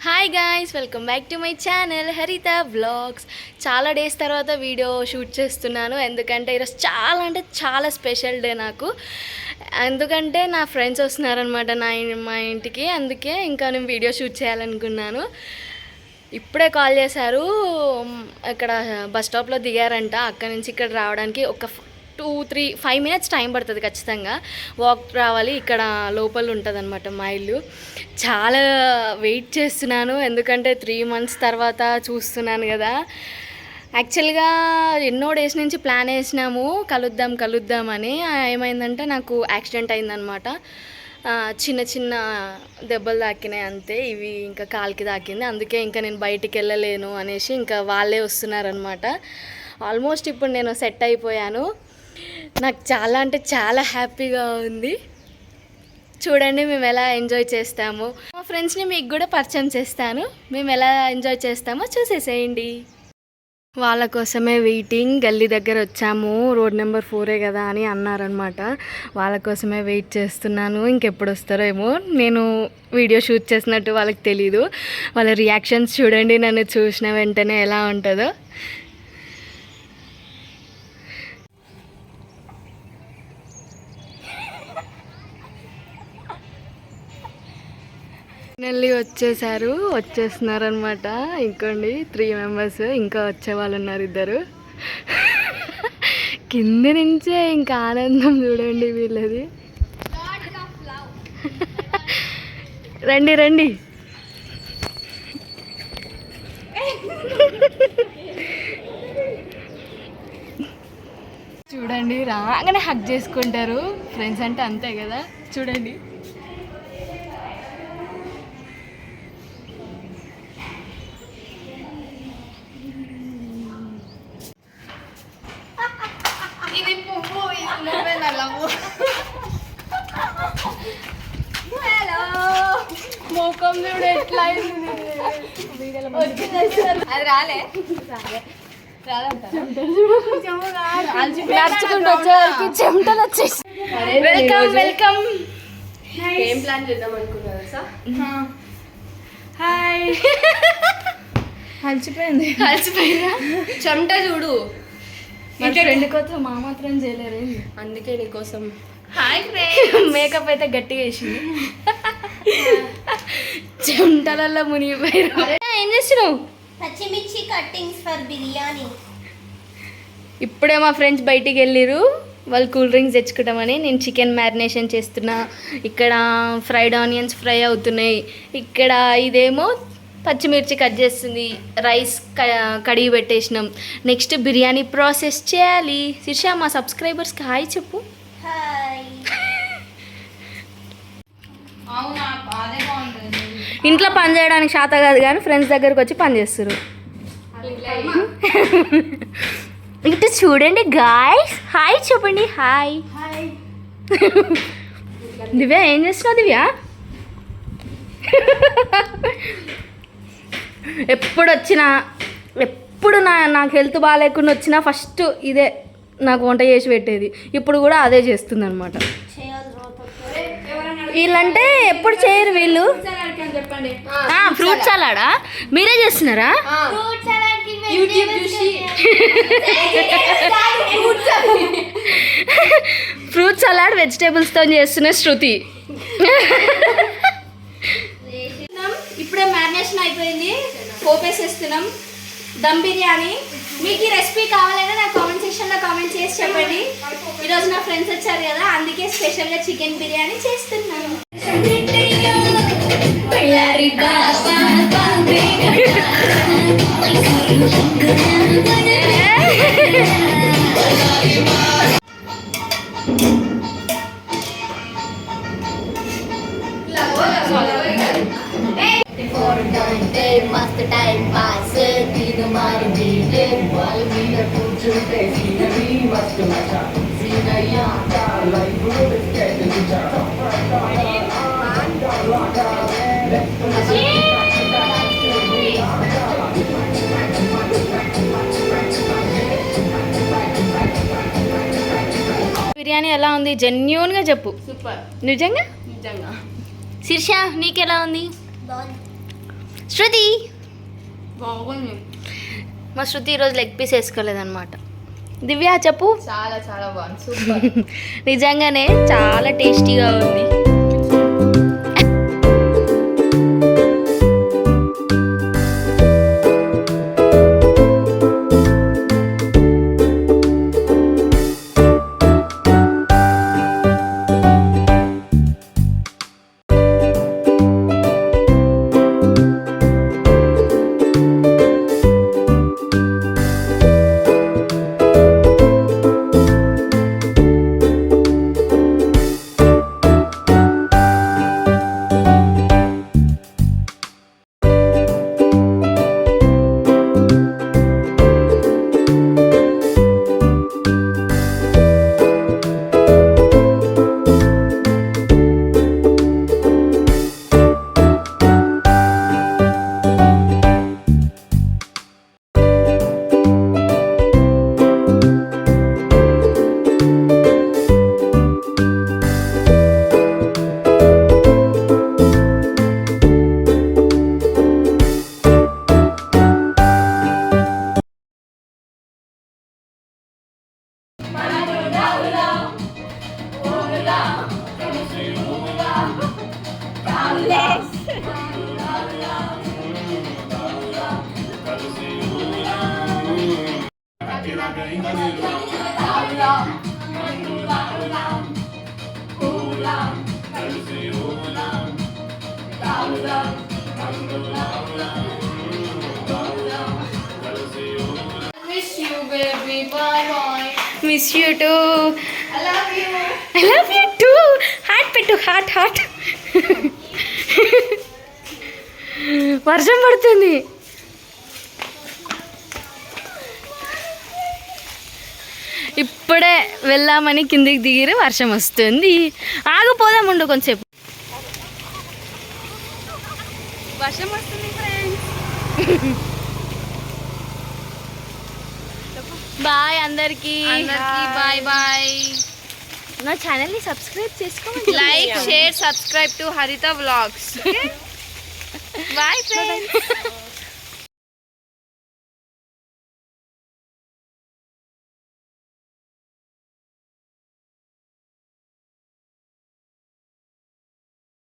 Hi guys, welcome back to my channel హరిత vlogs. చాలా days తర్వాత వీడియో షూట్ చేస్తున్నాను. ఎందుకంటే ఈరోజు చాలా స్పెషల్ డే నాకు. ఎందుకంటే నా ఫ్రెండ్స్ వస్తున్నారనమాట మా ఇంటికి. అందుకే ఇంకా నేను వీడియో షూట్ చేయాలనుకున్నాను. ఇప్పుడే కాల్ చేశారు. ఇక్కడ బస్ స్టాప్లో దిగారంట. అక్కడి నుంచి ఇక్కడ రావడానికి ఒక 2-3-5 మినిట్స్ టైం పడుతుంది ఖచ్చితంగా. వాక్ రావాలి. ఇక్కడ లోపల ఉంటుంది అనమాట మా ఇల్లు. చాలా వెయిట్ చేస్తున్నాను, ఎందుకంటే 3 months తర్వాత చూస్తున్నాను కదా. యాక్చువల్గా ఎన్నో డేస్ నుంచి ప్లాన్ వేసినాము కలుద్దామని. ఏమైందంటే నాకు యాక్సిడెంట్ అయిందనమాట. చిన్న దెబ్బలు తాకినాయి అంతే. ఇవి ఇంకా కాలికి తాకింది. అందుకే ఇంకా నేను బయటికి వెళ్ళలేను అనేసి ఇంకా వాళ్ళే వస్తున్నారనమాట. ఆల్మోస్ట్ ఇప్పుడు నేను సెట్ అయిపోయాను. నాకు చాలా హ్యాపీగా ఉంది. చూడండి మేము ఎలా ఎంజాయ్ చేస్తాము. మా ఫ్రెండ్స్ని మీకు కూడా పరిచయం చేస్తాను. మేము ఎలా ఎంజాయ్ చేస్తామో చూసేసేయండి. వాళ్ళ కోసమే వెయిటింగ్. గల్లీ దగ్గర వచ్చాము, రోడ్ నెంబర్ 4 కదా అని అన్నారనమాట. వాళ్ళ కోసమే వెయిట్ చేస్తున్నాను. ఇంకెప్పుడు వస్తారో ఏమో. నేను వీడియో షూట్ చేసినట్టు వాళ్ళకి తెలీదు. వాళ్ళ రియాక్షన్స్ చూడండి నన్ను చూసిన వెంటనే ఎలా ఉంటుందో. ఫైనల్లీ వచ్చేస్తున్నారనమాట. ఇంకోండి 3 members. ఇంకా వచ్చే వాళ్ళు ఉన్నారు 2. కింద నుంచే ఇంకా ఆనందం చూడండి వీళ్ళది. రండి చూడండి, రాగానే హగ్ చేసుకుంటారు. ఫ్రెండ్స్ అంటే అంతే కదా. చూడండి మోకం చూడు ఎట్లా అది రాలే. నడుచుకుంటూ వచ్చేవారికి చెమటలు వచ్చేసి. వెల్కమ్. ఏం ప్లాన్ చేద్దాం అనుకున్నారా సార్? హాయ్. అలసిపోయినా చెమట చూడు. మా ఫ్రెండ్ కోసం మా మాత్రం చేయలేరు, అందుకే నీకోసం. Hi friend. మేకప్ అయితే గట్టిగా వేసింది. చెమటలలో మునిగిపోయారు. ఏం చేస్తున్నావు? పచ్చిమిర్చి కట్టింగ్స్ ఫర్ బిర్యానీ. ఇప్పుడే మా ఫ్రెండ్స్ బయటికి వెళ్ళిరు. వాళ్ళు కూల్ డ్రింక్స్ తెచ్చుకుంటామని. నేను చికెన్ మ్యారినేషన్ చేస్తున్నా. ఇక్కడ ఫ్రైడ్ ఆనియన్స్ ఫ్రై అవుతున్నాయి. ఇక్కడ ఇదేమో పచ్చిమిర్చి కట్ చేస్తుంది. రైస్ కడిగి పెట్టేసినాం. నెక్స్ట్ బిర్యానీ ప్రాసెస్ చేయాలి. శిర్ష, మా సబ్స్క్రైబర్స్కి హాయ్ చెప్పు. హాయ్. ఇంట్లో పని చేయడానికి శాత కాదు కానీ ఫ్రెండ్స్ దగ్గరకు వచ్చి పని చేస్తారు. ఇటు చూడండి గాయ్స్, హాయ్ చెప్పండి. హాయ్. దివ్య ఏం చేస్తున్నావు? దివ్య ఎప్పుడు నాకు హెల్త్ బాగాలేకుండా వచ్చినా ఫస్ట్ ఇదే నాకు వంట చేసి పెట్టేది. ఇప్పుడు కూడా అదే చేస్తుంది అనమాట. వీళ్ళంటే ఎప్పుడు చేయరు వీళ్ళు. ఫ్రూట్ సలాడా మీరే చేస్తున్నారా? ఫ్రూట్ సలాడ్ వెజిటేబుల్స్తో చేస్తున్న శృతి. ఇప్పుడే మ్యారినేషన్ అయిపోయింది. పోపేసేస్తున్నాం. దమ్ బిర్యానీ. మీకు ఈ రెసిపీ కావాలన్నా నా కామెంట్ సెక్షన్లో కామెంట్ చేసి చెప్పండి. ఈరోజు నా ఫ్రెండ్స్ వచ్చారు కదా, అందుకే స్పెషల్గా చికెన్ బిర్యానీ చేస్తున్నాను. मस्त टाइम पास दिन मार दीले बाल मीन पूछते सीनरी मस्त मचा सीनरिया का लाइफ स्केच दिखा బిర్యానీ ఎలా ఉంది? జెన్యూన్గా చెప్పు. సూపర్. నిజంగా? శిర్ష నీకెలా ఉంది? శృతి బాగుంది. మా శృతి ఈరోజు లెగ్ పీస్ వేసుకోలేదన్నమాట. దివ్య చెప్పు. చాలా చాలా బాగుంది, సూపర్. నిజంగానే చాలా టేస్టీగా ఉంది. Miss you, baby. Bye bye. Miss you two. I love you. I love you two. Heart పెట్టు, హార్ట్ హార్ట్. వర్షం పడుతుంది. ఇప్పుడే వెళ్ళామని కిందికి దిగిరి, వర్షం వస్తుంది. ఆగిపోదాం ఉండు కొంచెంసేపు. వర్షం వస్తుంది ఫ్రెండ్స్. బాయ్ అందరికి. Bye bye. నా ఛానల్ని సబ్స్క్రైబ్ చేసుకోండి. Like, share, subscribe to Haritha Vlogs. Okay? Bye friends.